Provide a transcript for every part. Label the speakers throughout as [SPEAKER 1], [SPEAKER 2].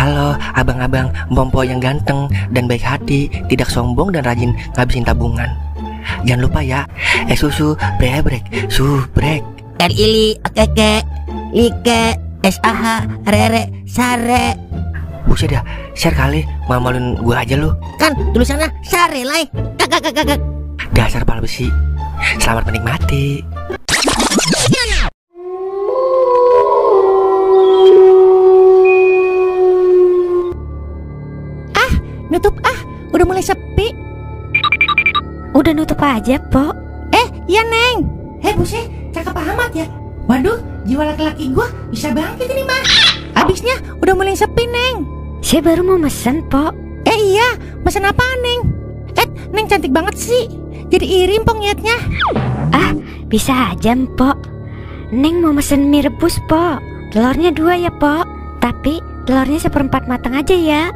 [SPEAKER 1] Halo abang-abang Bompo yang ganteng dan baik hati, tidak sombong dan rajin ngabisin tabungan. Jangan lupa ya, susu brebrek, subrek.
[SPEAKER 2] Ili, okeke, like, SAH, rere, sare.
[SPEAKER 1] Buset dah, share kali, malu-maluin gue aja lu.
[SPEAKER 2] Kan tulisannya sare lai. Kakak.
[SPEAKER 1] Dasar pala besi. Selamat menikmati.
[SPEAKER 3] Nutup udah mulai sepi.
[SPEAKER 4] Udah nutup aja, Pok.
[SPEAKER 3] Iya Neng. Buset, cakep amat ya. Waduh, jiwa laki-laki gua bisa bangkit ini mah. Abisnya udah mulai sepi Neng.
[SPEAKER 4] Saya baru mau mesen, Pok.
[SPEAKER 3] Iya, mesen apa Neng? Neng cantik banget sih. Jadi iri Mpok ngeliatnya.
[SPEAKER 4] Bisa aja, Pok. Neng mau mesen mie rebus, Pok. Telurnya 2 ya, Pok. Tapi telurnya 1/4 matang aja ya.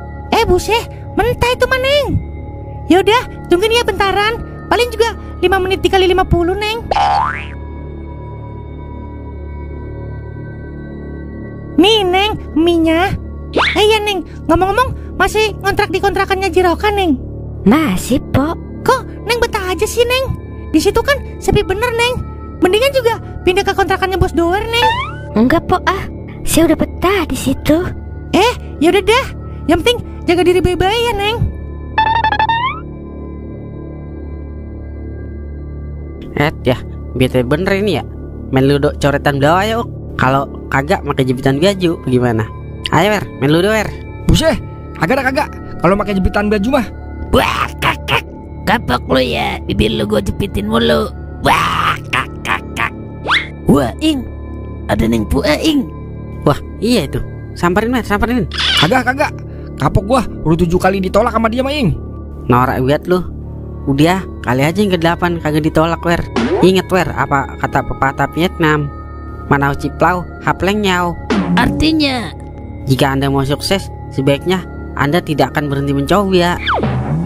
[SPEAKER 3] Buset, mentah itu mah Neng. Yaudah, tungguin ya bentaran. Paling juga 5 menit dikali 50 Neng. Nih Neng, mie-nya. Iya Neng, ngomong-ngomong masih ngontrak di kontrakannya Jiroka Neng?
[SPEAKER 4] Masih, Pok.
[SPEAKER 3] Kok Neng betah aja sih Neng? Di situ kan sepi bener Neng. Mendingan juga pindah ke kontrakannya Bos Doer Neng.
[SPEAKER 4] Enggak, Pok. Saya udah betah di situ.
[SPEAKER 3] Yaudah dah. Yang penting jaga diri baik-baik ya Neng.
[SPEAKER 5] Ya, bete bener ini ya. Main ludo coretan bawah ya, Kalau kagak pakai jepitan baju gimana? Ayo Wer, main ludo Wer.
[SPEAKER 6] Buset, kagak. Kalau pakai jepitan baju mah.
[SPEAKER 2] Wah, kakak. Kapok lu ya, bibir lu gua jepitin mulu. Wah, kakak. Wah, Ing. Ada Neng Pua, Ing.
[SPEAKER 5] Wah, iya itu. Samperin Wer, samperin.
[SPEAKER 6] Kagak. Kapok gua udah 7 kali ditolak sama dia mah Ing.
[SPEAKER 5] Norak banget lu. Udah, kali aja yang ke-8 kagak ditolak Wer. Ingat Wer, apa kata pepatah Vietnam? Manau ciplau, hapleng nyau.
[SPEAKER 2] Artinya,
[SPEAKER 5] jika Anda mau sukses, sebaiknya Anda tidak akan berhenti mencoba.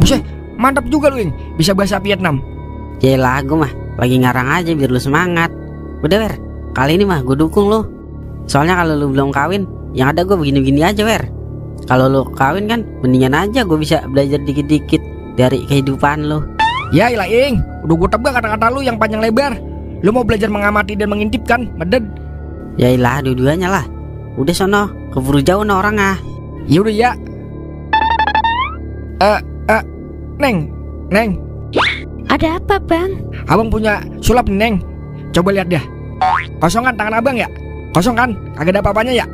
[SPEAKER 6] Buset, mantap juga lu Ing, bisa bahasa Vietnam.
[SPEAKER 5] Yaelah, gue mah lagi ngarang aja biar lu semangat. Udah Wer, kali ini mah gue dukung lu. Soalnya kalau lu belum kawin, yang ada gue begini-begini aja Wer. Kalau lu kawin kan, mendingan aja gue bisa belajar dikit-dikit dari kehidupan lu.
[SPEAKER 6] Ya ilah Ing, udah gue tebak kata-kata lu yang panjang lebar. Lu mau belajar mengamati dan mengintip kan, meded.
[SPEAKER 5] Yaelah, dua-duanya lah. Udah sono, keburu jauh no orang
[SPEAKER 6] Ya udah ya. Neng.
[SPEAKER 4] Ada apa, Bang?
[SPEAKER 6] Abang punya sulap nih, Neng. Coba lihat dah. Kosong kan tangan abang ya? Kosong kan? Kagak ada apa-apanya ya?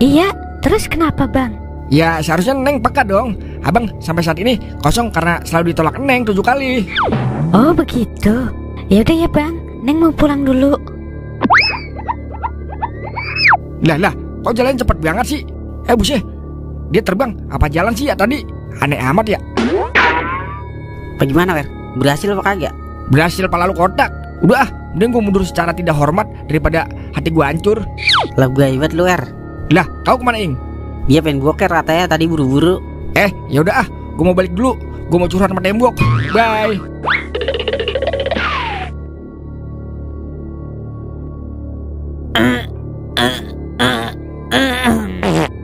[SPEAKER 4] Iya, terus kenapa, Bang?
[SPEAKER 6] Ya seharusnya Neng peka dong. Abang sampai saat ini kosong karena selalu ditolak Neng 7 kali.
[SPEAKER 4] Oh begitu. Ya udah ya Bang, Neng mau pulang dulu.
[SPEAKER 6] Lah, kok jalan cepet banget sih? Buset, dia terbang apa jalan sih ya tadi? Aneh amat ya.
[SPEAKER 5] Bagaimana Wer? Berhasil apa kagak?
[SPEAKER 6] Berhasil pala lu kotak. Udah mending gue mundur secara tidak hormat daripada hati gue hancur.
[SPEAKER 5] Lah gue hebat lu Wer.
[SPEAKER 6] Lah, kau kemana Ing?
[SPEAKER 5] Dia pengen boker katanya tadi buru-buru.
[SPEAKER 6] Ya udah gue mau balik dulu. Gue mau curhat sama tembok. Bye.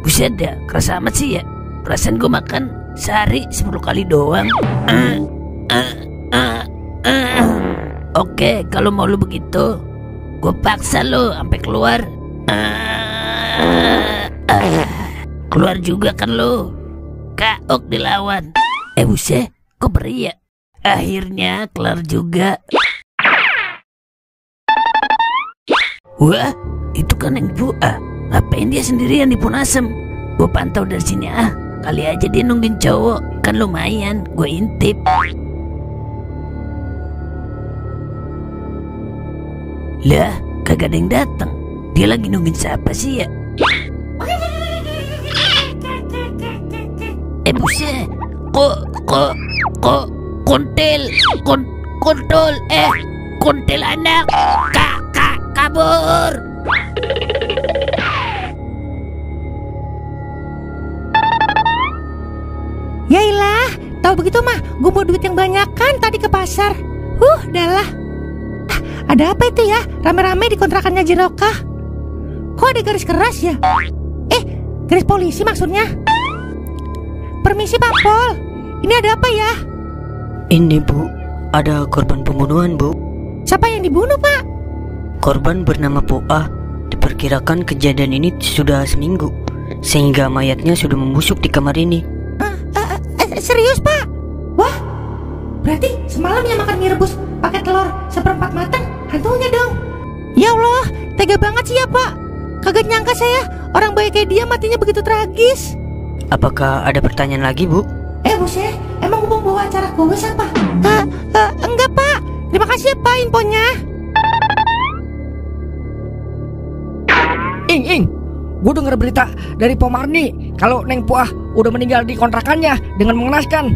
[SPEAKER 2] Buset dah, kerasa amat sih ya. Perasaan gue makan sehari 10 kali doang. Oke, kalau mau lu begitu, gue paksa lu sampai keluar. Keluar juga kan lu. Kaok dilawan. Buset, kok beri ya? Akhirnya kelar juga. Wah, itu kan yang Pua. Ngapain dia sendirian di Punasem? Gue pantau dari sini kali aja dia nungguin cowok. Kan lumayan, gue intip. Lah, kagak ada yang datang. Dia lagi nungguin siapa sih ya? Buset, kok kontol kontel anak kabur.
[SPEAKER 3] Yailah, tahu begitu mah gue bawa duit yang banyak kan tadi ke pasar. Dah lah. Ada apa itu ya? Rame-rame di kontrakannya Jiroka. Kok ada garis keras ya? Garis polisi maksudnya? Permisi Pak Pol, ini ada apa ya?
[SPEAKER 2] Ini Bu, ada korban pembunuhan Bu.
[SPEAKER 3] Siapa yang dibunuh Pak?
[SPEAKER 2] Korban bernama Poa. Diperkirakan kejadian ini sudah seminggu, sehingga mayatnya sudah membusuk di kamar ini.
[SPEAKER 3] Serius Pak? Wah, berarti semalam yang makan mie rebus pakai telur seperempat matang hantunya dong. Ya Allah, tega banget sih ya Pak. Kagak nyangka saya orang baik kayak dia matinya begitu tragis.
[SPEAKER 2] Apakah ada pertanyaan lagi Bu?
[SPEAKER 3] Buse, emang mau bawa acara kuis apa? Enggak Pak, terima kasih ya Pak infonya.
[SPEAKER 6] Ing, gue denger berita dari Pomarni kalau Neng Puah udah meninggal di kontrakannya dengan mengenaskan.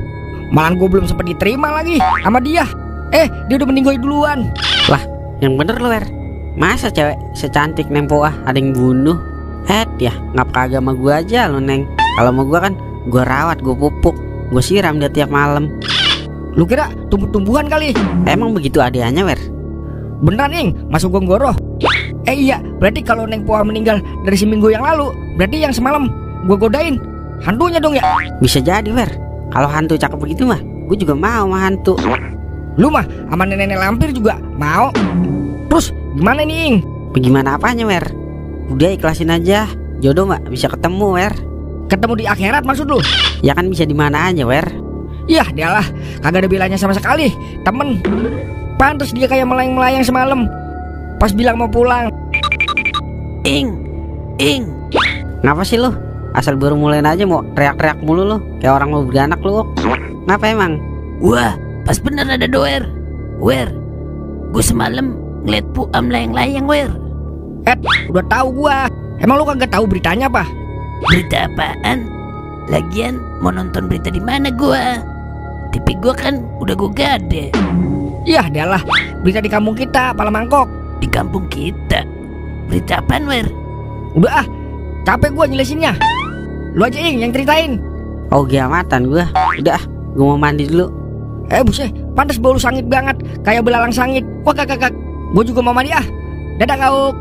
[SPEAKER 6] Malah gue belum sempat diterima lagi sama dia. Dia udah meninggal duluan.
[SPEAKER 5] Lah, yang bener lo, Wer. Masa cewek secantik Neng Puah ada yang bunuh? Ya, ngap kagak sama gue aja lo, Neng. Kalau mau gue kan, gue rawat, gue pupuk, gue siram dia tiap malam.
[SPEAKER 6] Lu kira tumbuh-tumbuhan kali?
[SPEAKER 5] Emang begitu adanya, Wer?
[SPEAKER 6] Beneran, Ing, masuk gonggoroh. Iya, berarti kalau Neng Puah meninggal dari seminggu yang lalu, berarti yang semalam gue godain hantunya dong ya?
[SPEAKER 5] Bisa jadi, Wer. Kalau hantu cakep begitu mah, gue juga mau sama hantu.
[SPEAKER 6] Lu mah sama nenek-nenek lampir juga mau. Terus gimana nih, Ing?
[SPEAKER 5] Bagaimana apanya, Wer? Udah ikhlasin aja. Jodoh mah bisa ketemu, Wer.
[SPEAKER 6] Ketemu di akhirat maksud lu?
[SPEAKER 5] Ya kan bisa di mana aja, Wer.
[SPEAKER 6] Yah, dialah, kagak ada belanya sama sekali. Temen. Pantes dia kayak melayang-melayang semalam pas bilang mau pulang.
[SPEAKER 2] Ing.
[SPEAKER 5] Ngapa sih lu? Asal baru mulai aja mau teriak-teriak mulu lu, kayak orang mau beranak lu. Ngapa emang?
[SPEAKER 2] Wah, pas bener ada doer. Wer, gue semalam ngeliat Puam layang-layang, Wer.
[SPEAKER 6] Udah tahu gua. Emang lu kagak tahu beritanya apa?
[SPEAKER 2] Berita apaan? Lagian mau nonton berita di mana gua? TV gua kan udah gua gade.
[SPEAKER 6] Yah, dialah, berita di kampung kita, Palamangkok.
[SPEAKER 2] Di kampung kita. Berita apaan, Wer?
[SPEAKER 6] Udah capek gua nyelesinnya. Lu aja, Ing, yang ceritain.
[SPEAKER 5] Oh, giamatan gua. Udah, gua mau mandi dulu.
[SPEAKER 6] Buset, pantas bau lu sangit banget, kayak belalang sangit. Wah, kakak, gua juga mau mandi ah. Dadah kau.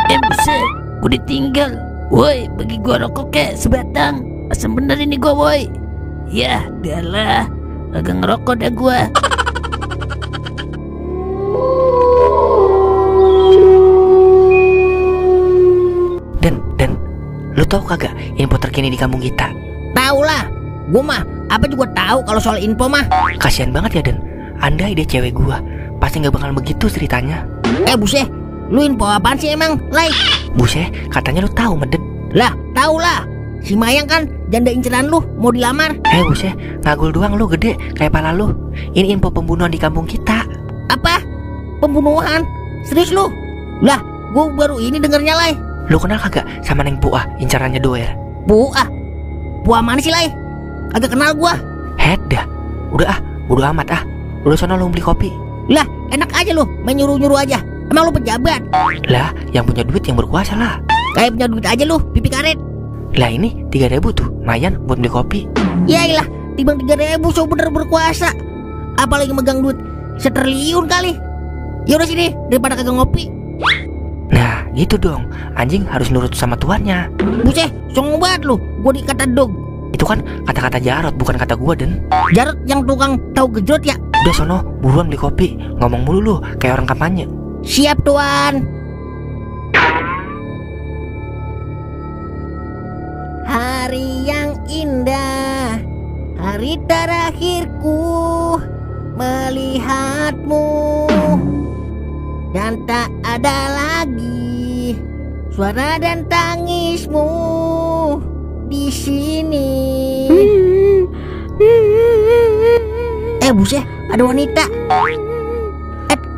[SPEAKER 2] Buset, gua ditinggal. Woi, bagi gua rokok kek sebatang. Asam bener ini gua, woi. Yah, dialah, agak ngerokok dah gua.
[SPEAKER 1] Dan lu tahu kagak info terkini di kampung kita?
[SPEAKER 3] Tahu lah, gua mah apa juga tahu kalau soal info mah.
[SPEAKER 1] Kasian banget ya Den. Andai dia cewek gua, pasti nggak bakal begitu ceritanya.
[SPEAKER 3] Buse, lu info apaan sih emang, Lai?
[SPEAKER 1] Buse, katanya lu tahu Meden.
[SPEAKER 3] Lah, tahu lah. Si Mayang kan janda inceran lu mau dilamar.
[SPEAKER 1] Buse, ngagul doang lu gede kayak pala lu. Ini info pembunuhan di kampung kita.
[SPEAKER 3] Apa? Pembunuhan? Serius lu? Lah, gua baru ini dengernya, Lai.
[SPEAKER 1] Lu kenal kagak sama Neng Puah, incarannya doer?
[SPEAKER 3] Puah? Puah mana sih, Lai? Agak kenal gua.
[SPEAKER 1] Dah, udah bodo amat ah. Udah sono lu beli kopi.
[SPEAKER 3] Lah, enak aja lu, main nyuruh-nyuruh aja. Emang lu pejabat?
[SPEAKER 1] Lah, yang punya duit yang berkuasa lah.
[SPEAKER 3] Kayak punya duit aja lu, pipi karet.
[SPEAKER 1] Lah ini 3.000 tuh, lumayan buat beli kopi.
[SPEAKER 3] Yailah, timbang 3.000 so bener berkuasa. Apalagi megang duit 1 triliun kali. Yaudah sini, daripada kagak ngopi.
[SPEAKER 1] Nah, gitu dong. Anjing harus nurut sama tuannya.
[SPEAKER 3] Buset, songong banget lu. Gua dikata dog.
[SPEAKER 1] Itu kan kata-kata Jarot, bukan kata gua, Den.
[SPEAKER 3] Jarot yang tukang tahu gejrot ya?
[SPEAKER 1] Udah sono, buruan beli kopi. Ngomong mulu lu, kayak orang kampanye.
[SPEAKER 3] Siap, Tuan. Hari yang indah, hari terakhirku melihatmu, dan tak ada lagi suara dan tangismu di sini. Buset, ada wanita.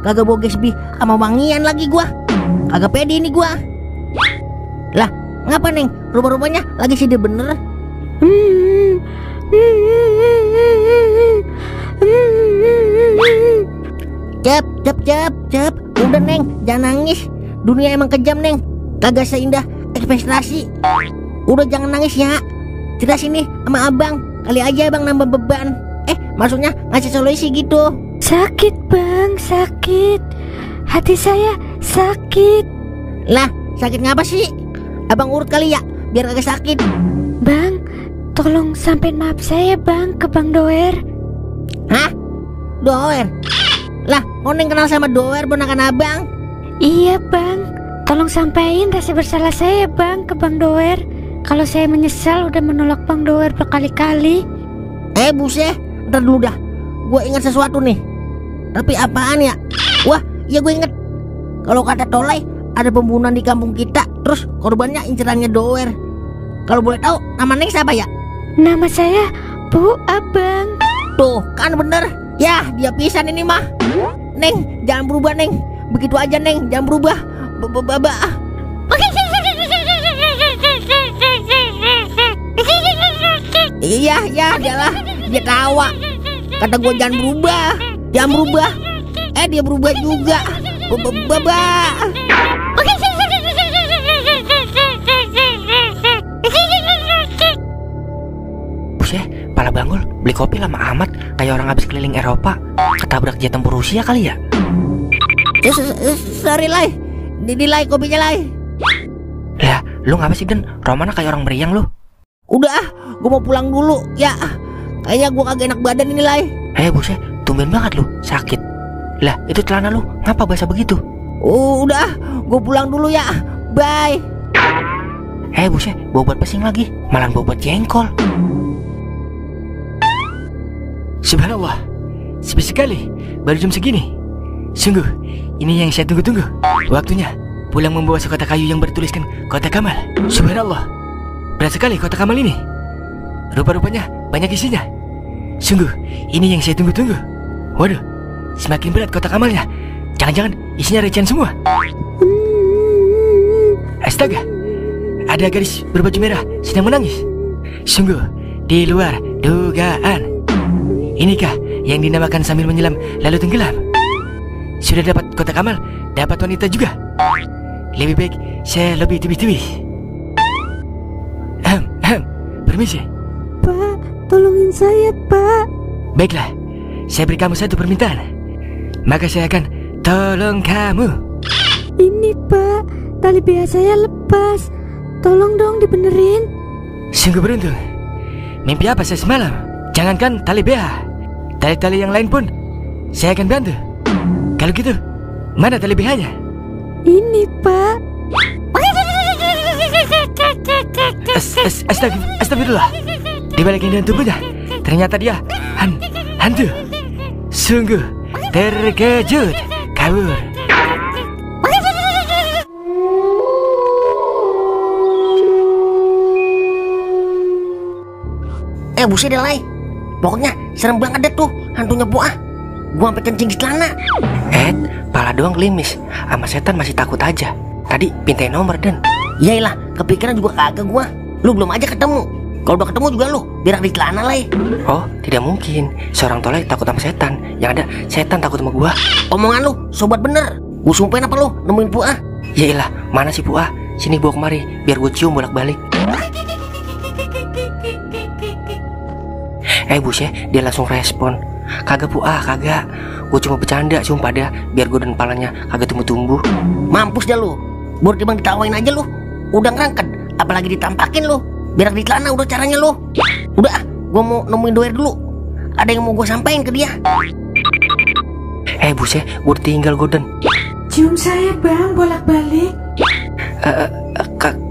[SPEAKER 3] Kagak bawa gesbi sama wangian lagi gua. Kagak pede ini gua. Lah, ngapa Neng? Rupa-rupanya lagi sih bener. Cep. Udah Neng, jangan nangis. Dunia emang kejam Neng. Kagak seindah ekspektasi. Udah jangan nangis ya. Cerita sini sama abang. Kali aja abang nambah beban. Maksudnya ngasih solusi gitu.
[SPEAKER 4] Sakit bang, sakit. Hati saya sakit.
[SPEAKER 3] Lah, sakit ngapa sih? Abang urut kali ya, biar kagak sakit.
[SPEAKER 4] Bang, tolong sampein maaf saya bang ke Bang Doer.
[SPEAKER 3] Hah? Doer? Lah, Oneng kenal sama Doer ponakan abang?
[SPEAKER 4] Iya bang, tolong sampaikan rasa bersalah saya bang ke Bang Doer. Kalau saya menyesal udah menolak Bang Doer berkali-kali.
[SPEAKER 3] Buset, ntar dulu dah. Gue ingat sesuatu nih. Tapi apaan ya? Wah, iya gue inget. Kalau kata Tolai, ada pembunuhan di kampung kita. Terus korbannya incerannya Doer. Kalau boleh tahu, nama Neng siapa ya?
[SPEAKER 4] Nama saya Bu Abang.
[SPEAKER 3] Tuh, kan bener. Ya, dia pisan ini mah. Neng, jangan berubah Neng. Begitu aja Neng, jangan berubah. Baba. Iya, dialah. Dia tawa. Kata gue jangan berubah. Jangan berubah. Dia berubah juga. Baba.
[SPEAKER 1] Buset, pala Bangul beli kopi lama amat, kayak orang habis keliling Eropa. Ketabrak jet tempur Rusia kali ya?
[SPEAKER 3] Sorry Lai. Di Lai kopinya Lai.
[SPEAKER 1] Lah, lu ngapa sih Den? Romana kayak orang meriang lu.
[SPEAKER 3] Udah, gue mau pulang dulu. Ya, kayaknya gue kagak enak badan ini Lai.
[SPEAKER 1] Buset, tumben banget lu, sakit. Lah, itu celana lu, ngapa basah begitu?
[SPEAKER 3] Udah, gue pulang dulu ya. Bye.
[SPEAKER 1] Buset, bobot pesing lagi, malah bobot jengkol. Subhanallah, sepi sekali, baru jam segini. Sungguh, ini yang saya tunggu-tunggu. Waktunya pulang membawa sekotak kayu yang bertuliskan Kotak Kamal. Subhanallah, berat sekali kotak Kamal ini. Rupa-rupanya banyak isinya. Sungguh, ini yang saya tunggu-tunggu. Waduh, semakin berat kotak Kamalnya. Jangan-jangan isinya recehan semua. Astaga, ada gadis berbaju merah sedang menangis. Sungguh, di luar dugaan. Inikah yang dinamakan sambil menyelam lalu tenggelam? Sudah dapat kotak amal, dapat wanita juga. Lebih baik saya lebih tibih-tibih. Permisi.
[SPEAKER 4] Pak, tolongin saya Pak.
[SPEAKER 1] Baiklah, saya beri kamu satu permintaan. Maka saya akan tolong kamu.
[SPEAKER 4] Ini Pak, tali BH saya lepas. Tolong dong dibenerin.
[SPEAKER 1] Sungguh beruntung. Mimpi apa saya semalam? Jangankan tali BH, tali-tali yang lain pun saya akan bantu. Kalau gitu, mana tali BH-nya?
[SPEAKER 4] Ini Pak.
[SPEAKER 1] Astagfirullah. Di balik keindahan tubuhnya, ternyata dia hantu. Sungguh terkejut. Kabur.
[SPEAKER 3] Buset deh Lai. Pokoknya serem banget deh tuh hantunya Buah. Gua sampai kencing di celana.
[SPEAKER 1] Pala doang klimis. Sama setan masih takut aja. Tadi pintain nomor Den.
[SPEAKER 3] Yailah, kepikiran juga kagak gua. Lu belum aja ketemu. Kalau udah ketemu juga lu berak di celana Lai.
[SPEAKER 1] Oh, tidak mungkin. Seorang Tolai takut sama setan. Yang ada setan takut sama gua.
[SPEAKER 3] Omongan lu sobat bener. Gua sumpahin apa lu nemuin Buah?
[SPEAKER 1] Yailah, mana si Buah? Sini bawa kemari biar gua cium bolak-balik. Buset, dia langsung respon. Kagak Buah, kagak. Gue cuma bercanda, sumpah dah. Biar gue dan palanya kagak tumbuh-tumbuh.
[SPEAKER 3] Mampus dah lu. Baru timbang ditawain aja lu. Udah ngerangket, apalagi ditampakin lu. Berak di celana udah caranya lu. Udah, gue mau nemuin Doer dulu. Ada yang mau gue sampaikan ke dia.
[SPEAKER 1] Buset, gue tinggal Golden.
[SPEAKER 7] Cium saya bang, bolak-balik.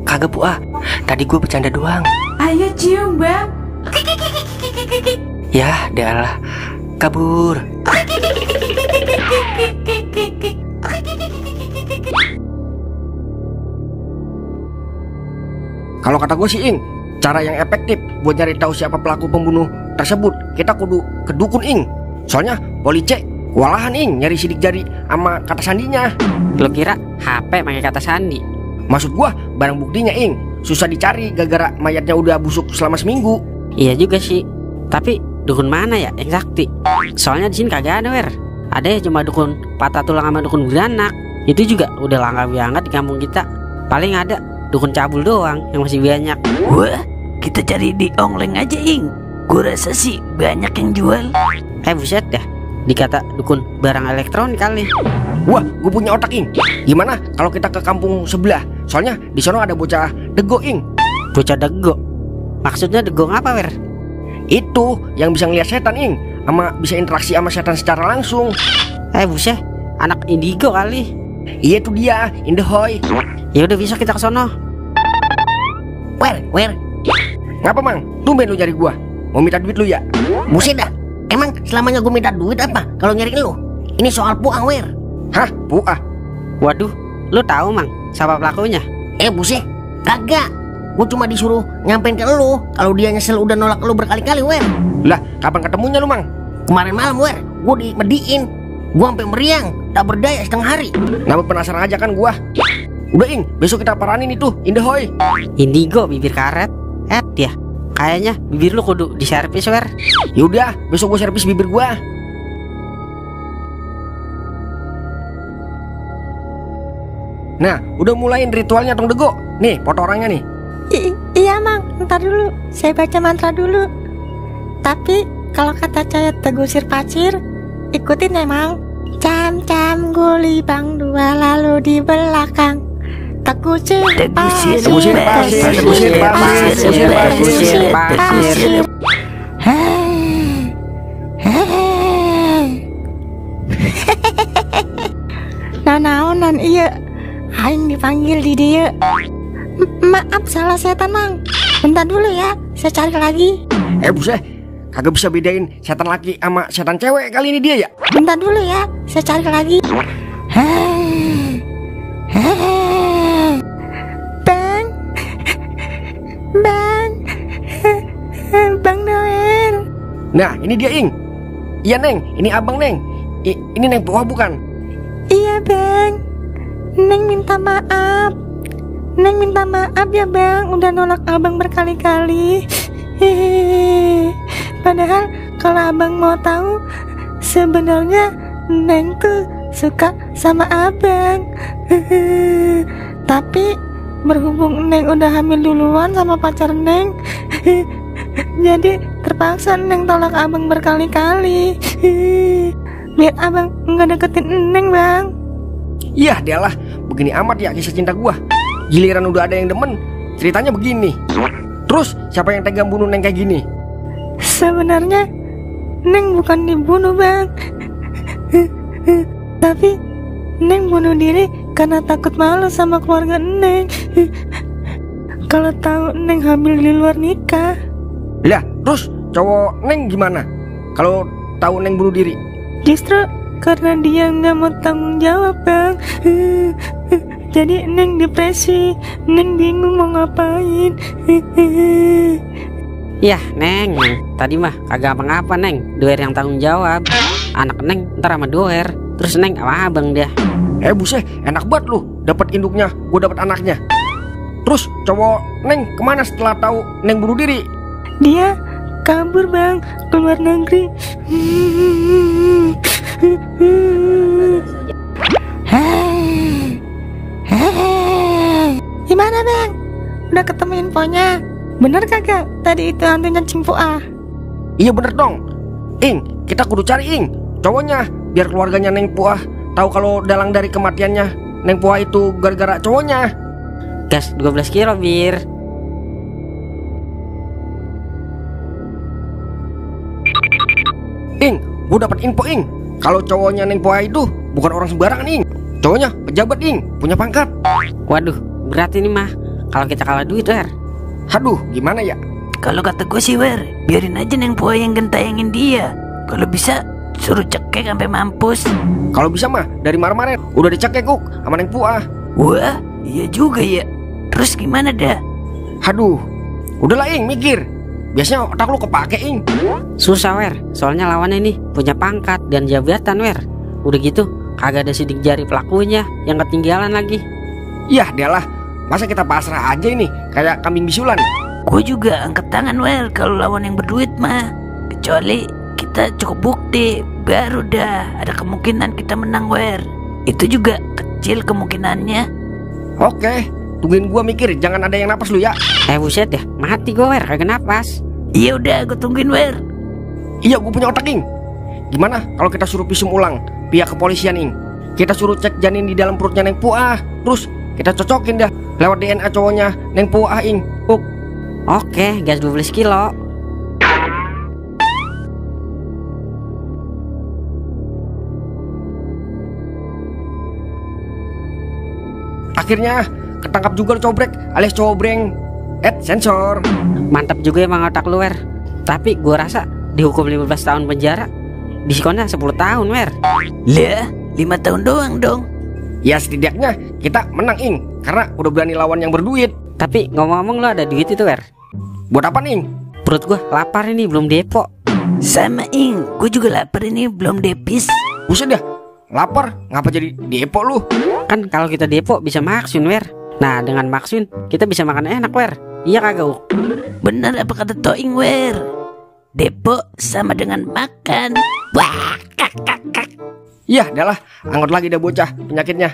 [SPEAKER 1] Kagak Buah. Tadi gue bercanda doang.
[SPEAKER 7] Ayo cium bang.
[SPEAKER 1] Ya, dah kabur.
[SPEAKER 6] Kalau kata gue sih Ing, cara yang efektif buat nyari tahu siapa pelaku pembunuh tersebut, kita kudu ke dukun Ing. Soalnya polisi kewalahan Ing nyari sidik jari sama kata sandinya.
[SPEAKER 5] Lo kira HP pakai kata sandi?
[SPEAKER 6] Maksud gua barang buktinya Ing susah dicari gara-gara mayatnya udah busuk selama seminggu.
[SPEAKER 5] Iya juga sih. Tapi dukun mana ya yang sakti? Soalnya di sini kagak ada Wer. Ada ya cuma dukun patah tulang sama dukun beranak. Itu juga udah langka banget di kampung kita. Paling ada dukun cabul doang yang masih banyak.
[SPEAKER 2] Wah, kita cari di Ongleng aja Ing. Gue rasa sih banyak yang jual.
[SPEAKER 5] Buset dah, dikata dukun barang elektronik kali.
[SPEAKER 6] Wah, gue punya otak Ing. Gimana kalau kita ke kampung sebelah? Soalnya di sono ada bocah dego Ing.
[SPEAKER 5] Bocah dego? Maksudnya degong apa, Wer?
[SPEAKER 6] Itu yang bisa ngeliat setan, Ing, sama bisa interaksi sama setan secara langsung.
[SPEAKER 5] Buset, anak indigo kali.
[SPEAKER 6] Iya tuh dia, Indehoy.
[SPEAKER 5] Ya udah, bisa kita ke sono.
[SPEAKER 3] Wer,
[SPEAKER 6] Ngapa, Mang? Tumben lu nyari gua. Mau minta duit lu ya?
[SPEAKER 3] buset dah. Emang selamanya gue minta duit apa kalau nyariin lu? Ini soal puang, Wer.
[SPEAKER 6] Hah, puah?
[SPEAKER 5] Waduh, lu tahu, Mang, siapa pelakunya?
[SPEAKER 3] Buset, kagak. Gue cuma disuruh nyampein ke lu kalau dia nyesel udah nolak lu berkali-kali, Wer.
[SPEAKER 6] Lah, kapan ketemunya lu, Mang?
[SPEAKER 3] Kemarin malam, Wer, gue dimediin. Gue sampai meriang, tak berdaya setengah hari.
[SPEAKER 6] Nambah penasaran aja kan gua. Udah, Ing, besok kita paranin itu Indehoy.
[SPEAKER 5] Indigo bibir karet. Ya, kayaknya bibir lu kudu diservis, Wer.
[SPEAKER 6] Yaudah, besok gua servis bibir gua. Nah, udah mulain ritualnya Tong Dego. Nih, foto orangnya nih.
[SPEAKER 8] Iya Mang, ntar dulu, saya baca mantra dulu. Tapi kalau kata Cayat tegusir pacir, ikutin ya Mang. Cam-cam guli bang dua lalu di belakang. Tegusir pasir,
[SPEAKER 5] Tegusir pasir.
[SPEAKER 8] Naonan iya, aing dipanggil di dia. Maaf, salah setan Mang. Bentar dulu ya, saya cari lagi.
[SPEAKER 6] Buset, kagak bisa bedain setan laki sama setan cewek kali ini dia ya.
[SPEAKER 8] Bentar dulu ya, saya cari lagi. Bang Noel.
[SPEAKER 6] Nah, ini dia, Ing. Iya, Neng, ini abang, Neng. Ini Neng Puah bukan?
[SPEAKER 8] Iya Bang, Neng minta maaf. Neng minta maaf ya Bang, udah nolak abang berkali-kali. Padahal kalau abang mau tahu, sebenarnya Neng tuh suka sama abang. Tapi berhubung Neng udah hamil duluan sama pacar Neng, jadi terpaksa Neng tolak abang berkali-kali. Biar abang nggak deketin Neng Bang.
[SPEAKER 6] Iya, dialah, begini amat ya kisah cinta gua. Giliran udah ada yang demen, ceritanya begini. Terus siapa yang tega bunuh Neng kayak gini?
[SPEAKER 8] Sebenarnya Neng bukan dibunuh Bang, tapi Neng bunuh diri karena takut malu sama keluarga Neng. Kalau tahu Neng hamil di luar nikah.
[SPEAKER 6] Lah, terus cowok Neng gimana kalau tahu Neng bunuh diri?
[SPEAKER 8] Justru karena dia nggak mau tanggung jawab Bang. Jadi Neng depresi, Neng bingung mau ngapain.
[SPEAKER 5] Yah, Neng, tadi mah kagak apa-apa, Neng. Doer yang tanggung jawab. Anak Neng ntar sama Doer, terus Neng sama abang dia.
[SPEAKER 6] Buset, enak banget lu. Dapat induknya, gua dapat anaknya. Terus cowok Neng kemana setelah tahu Neng bunuh diri?
[SPEAKER 8] Dia kabur Bang, ke luar negeri. Gimana Bang? Udah ketemu infonya? Bener kagak tadi itu hantunya Cimpuah?
[SPEAKER 6] Iya bener dong, Ing. Kita kudu cari, Ing, cowoknya, biar keluarganya Neng Puah tahu kalau dalang dari kematiannya Neng Puah itu gara-gara cowoknya.
[SPEAKER 5] Gas 12 kilo, Bir.
[SPEAKER 6] Ing, gua dapat info, Ing. Kalau cowoknya Neng Puah itu bukan orang sembarangan, Ing. Cowoknya pejabat, Ing, punya pangkat.
[SPEAKER 5] Waduh, berat ini mah. Kalau kita kalah duit, Wer.
[SPEAKER 6] Aduh, gimana ya?
[SPEAKER 2] Kalau kata gue sih Wer, biarin aja Neng Puah yang gentayangin dia. Kalau bisa suruh cekek sampai mampus.
[SPEAKER 6] Kalau bisa mah dari kemarin udah dicekek Kuk sama Neng Puah.
[SPEAKER 2] Wah, iya juga ya. Terus gimana dah?
[SPEAKER 6] Aduh, udahlah, Ing, mikir. Biasanya otak lu kepake, Ing.
[SPEAKER 5] Susah, Wer. Soalnya lawannya nih punya pangkat dan jabatan, Wer. Udah gitu kagak ada sidik jari pelakunya yang ketinggalan lagi.
[SPEAKER 6] Yah, dialah. Masa kita pasrah aja ini kayak kambing bisulan?
[SPEAKER 2] Gue juga angkat tangan Wer kalau lawan yang berduit mah. Kecuali kita cukup bukti, baru dah ada kemungkinan kita menang Wer. Itu juga kecil kemungkinannya.
[SPEAKER 6] Oke, tungguin gua mikir, jangan ada yang napas lu ya.
[SPEAKER 5] Buset ya, mati gue, Wer, kagak napas.
[SPEAKER 2] Iya udah, gue tungguin Wer.
[SPEAKER 6] Iya, gue punya otak, Ing. Gimana kalau kita suruh visum ulang pihak kepolisian, Ing? Kita suruh cek janin di dalam perutnya Neng Puah, terus kita cocokin dah lewat DNA cowoknya Neng Puah, Ing.
[SPEAKER 5] Oke, gas 12 kilo.
[SPEAKER 6] Akhirnya ketangkap juga lo cobrek alias cobreng. Sensor.
[SPEAKER 5] Mantap juga emang otak lu, Wer. Tapi gua rasa dihukum 15 tahun penjara, diskonnya 10 tahun, Wer.
[SPEAKER 2] Lah, 5 tahun doang dong.
[SPEAKER 6] Ya setidaknya kita menang, Ing, karena udah berani lawan yang berduit.
[SPEAKER 5] Tapi ngomong-ngomong lu ada duit itu, Wer?
[SPEAKER 6] Buat apa, Ing?
[SPEAKER 5] Perut gua lapar ini, belum depo.
[SPEAKER 2] Sama Ing, gue juga lapar ini, belum depis.
[SPEAKER 6] Buset dah, lapar ngapa jadi depo lu?
[SPEAKER 5] Kan kalau kita depo bisa maksun, Wer. Nah, dengan maksun kita bisa makan enak, Wer. Iya kagak, Uk?
[SPEAKER 2] Bener apa kata Toing, Wer? Depo sama dengan makan. Wah, kak.
[SPEAKER 6] Iya, dah lah, anggot lagi dah bocah penyakitnya.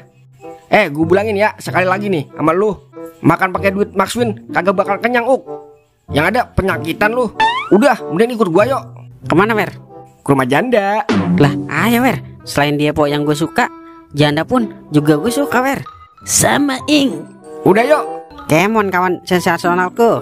[SPEAKER 6] Gue bilangin ya sekali lagi nih sama lu, makan pakai duit Maxwin kagak bakal kenyang, Uk. Yang ada penyakitan lu. Udah, mending ikut gua yuk.
[SPEAKER 5] Kemana, Wer?
[SPEAKER 6] Ke rumah janda.
[SPEAKER 5] Lah, ayo, Wer. Selain depo yang gue suka, janda pun juga gue suka, Wer.
[SPEAKER 2] Sama Ing.
[SPEAKER 6] Udah yuk.
[SPEAKER 5] Kemon kawan sensasionalku.